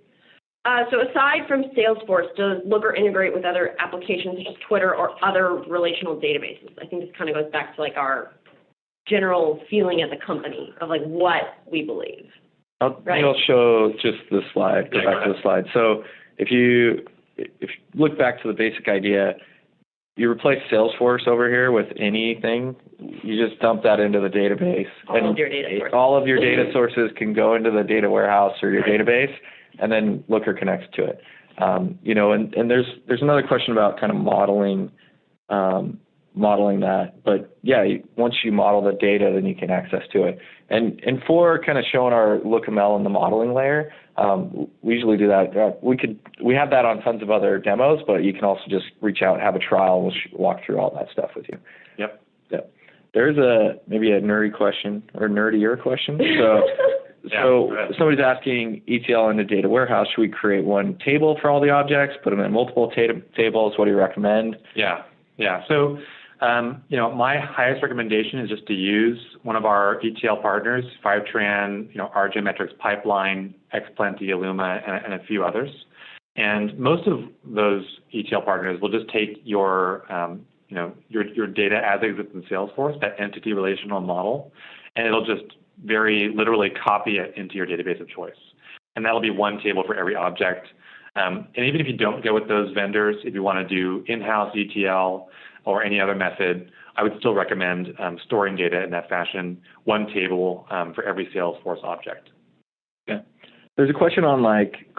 So aside from Salesforce, does Looker integrate with other applications such as Twitter or other relational databases? I think this kind of goes back to our general feeling as a company of what we believe. I'll show just the slide. Go back to the slide. So if you look back to the basic idea, you replace Salesforce over here with anything, you just dump that into the database. All of your data sources. All of your data sources can go into the data warehouse or your database, and then Looker connects to it. And there's another question about kind of modeling that. But yeah, once you model the data, then you can access to it. And for kind of showing our LookML in the modeling layer, we usually do that. We have that on tons of other demos, but you can also just reach out, have a trial, we'll walk through all that stuff with you. Yep. There's maybe a nerdy question or nerdier question. So somebody's asking ETL in the data warehouse, should we create one table for all the objects, put them in multiple tables? What do you recommend? Yeah. So, my highest recommendation is just to use one of our ETL partners, Fivetran, RJ Pipeline, Xplenty, Illuma, and a few others. And most of those ETL partners will just take your data as it exists in Salesforce, that entity relational model, and it'll just very literally copy it into your database of choice. And that'll be one table for every object. And even if you don't go with those vendors, if you want to do in-house ETL or any other method, I would still recommend storing data in that fashion, one table for every Salesforce object. Yeah. There's a question on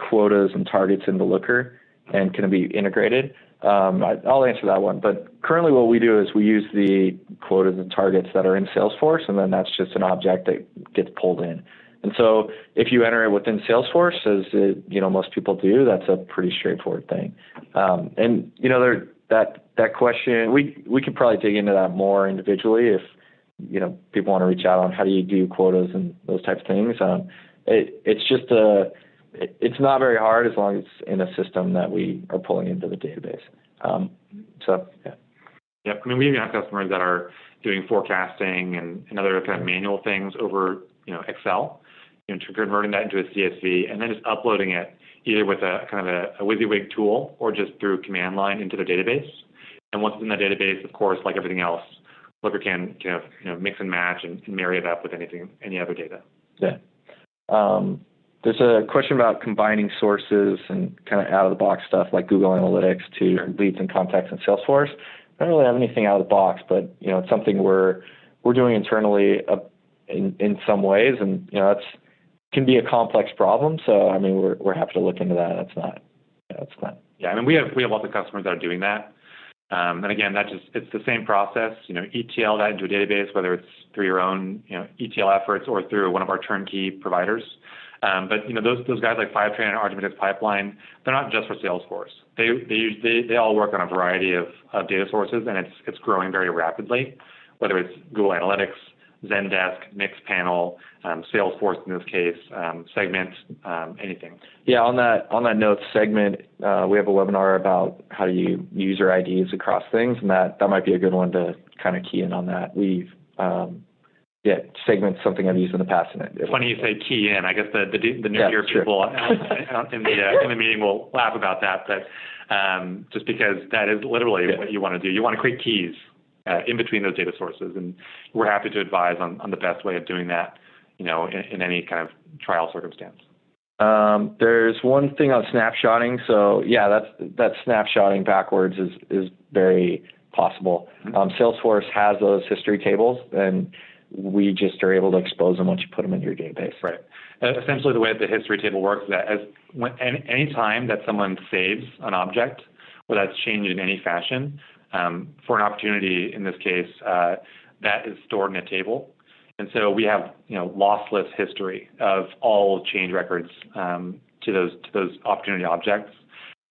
quotas and targets into Looker, and can it be integrated? I'll answer that one. But currently what we do is we use the quotas and targets that are in Salesforce, and then that's just an object that gets pulled in. And so if you enter it within Salesforce, as most people do, that's a pretty straightforward thing. And that question, we could probably dig into that more individually if people want to reach out on how do you do quotas and those types of things. It's not very hard as long as it's in a system that we are pulling into the database. Yep. I mean, we even have customers that are doing forecasting and other kind of manual things over Excel, converting that into a CSV and then just uploading it either with a kind of a WYSIWYG tool or just through command line into their database. And once it's in the database, of course, like everything else, Looker can mix and match and marry it up with any other data. Yeah. There's a question about combining sources and kind of out-of-the-box stuff like Google Analytics to leads and contacts in Salesforce. I don't really have anything out of the box, but it's something we're doing internally in some ways, and that's can be a complex problem. So I mean, we're happy to look into that. That's not. Yeah, I mean, we have lots of customers that are doing that. And again, it's the same process. ETL that into a database, whether it's through your own ETL efforts or through one of our turnkey providers. But those guys like Fivetran and RGMatrix Pipeline, they're not just for Salesforce. They all work on a variety of data sources, and it's growing very rapidly. Whether it's Google Analytics, Zendesk, Mixpanel, Salesforce in this case, Segment, anything. Yeah, on that note, Segment, we have a webinar about how to use user IDs across things, and that might be a good one to kind of key in on that. Segment's something I've used in the past. It's funny you say key in. I guess the newer people in the meeting will laugh about that, but just because that is literally what you want to do. You want to create keys in between those data sources, and we're happy to advise on the best way of doing that, in any kind of trial circumstance. There's one thing on snapshotting. So yeah, that snapshotting backwards is very possible. Salesforce has those history tables, and we just are able to expose them once you put them in your database. Right. Essentially, the way that the history table works is that any time that someone saves an object or that's changed in any fashion, for an opportunity in this case, that is stored in a table. And so we have lossless history of all change records to those opportunity objects.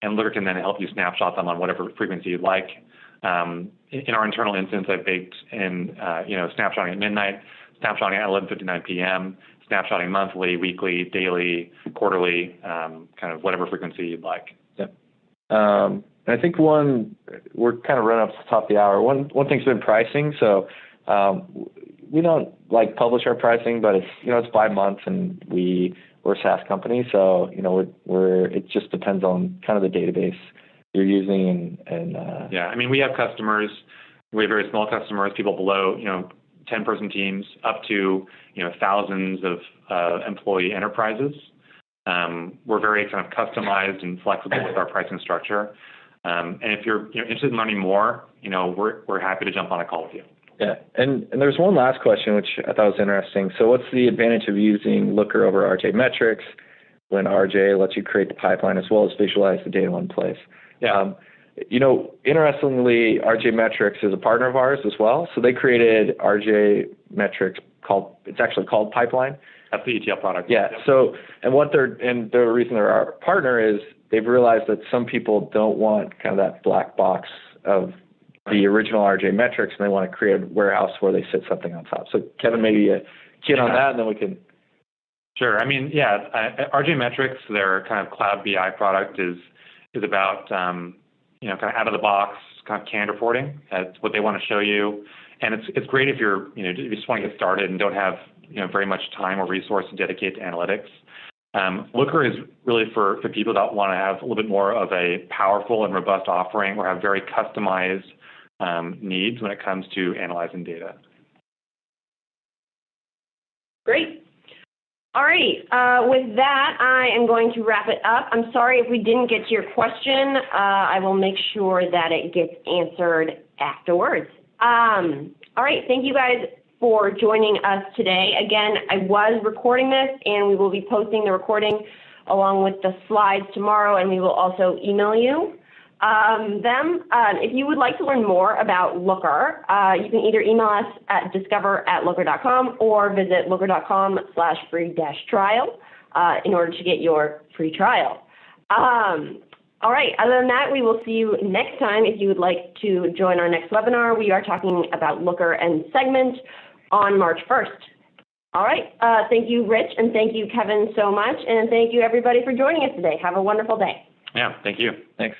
And Looker can then help you snapshot them on whatever frequency you'd like. In our internal instance, I've baked in snapshotting at midnight, snapshotting at 11:59 p.m., snapshotting monthly, weekly, daily, quarterly, kind of whatever frequency you'd like. Yep. I think we're kind of running up to the top of the hour. One thing's been pricing. So we don't publish our pricing, but it's by month, and we're a SaaS company, so it just depends on kind of the database you're using and yeah. I mean, we have customers. We have very small customers, people below 10-person teams, up to thousands of employee enterprises. We're very kind of customized and flexible with our pricing structure. And if you're interested in learning more, we're happy to jump on a call with you. Yeah, and there's one last question which I thought was interesting. So what's the advantage of using Looker over RJ Metrics when RJ lets you create the pipeline as well as visualize the data in one place? Yeah. Interestingly, RJ Metrics is a partner of ours as well. So they created RJ Metrics it's actually called Pipeline. That's the ETL product. Yeah. Yep. So, and the reason they're our partner is they've realized that some people don't want kind of that black box of the original RJ Metrics, and they want to create a warehouse where they sit something on top. So Kevin, maybe a kid on that, and then we can. Sure. I mean, RJ Metrics, their kind of cloud BI product is about kind of out of the box kind of canned reporting. That's what they want to show you, and it's great if if you just want to get started and don't have very much time or resource to dedicate to analytics. Looker is really for people that want to have a little bit more of a powerful and robust offering or have very customized needs when it comes to analyzing data. Great. All right. With that, I am going to wrap it up. I'm sorry if we didn't get to your question. I will make sure that it gets answered afterwards. All right. Thank you guys for joining us today. Again, I was recording this, and we will be posting the recording along with the slides tomorrow, and we will also email you them. If you would like to learn more about Looker, you can either email us at discover@looker.com or visit looker.com/free-trial in order to get your free trial. All right. Other than that, we will see you next time. If you would like to join our next webinar, we are talking about Looker and Segment on March 1st. All right. Thank you, Rich, and thank you, Kevin, so much. And thank you, everybody, for joining us today. Have a wonderful day. Yeah. Thank you. Thanks.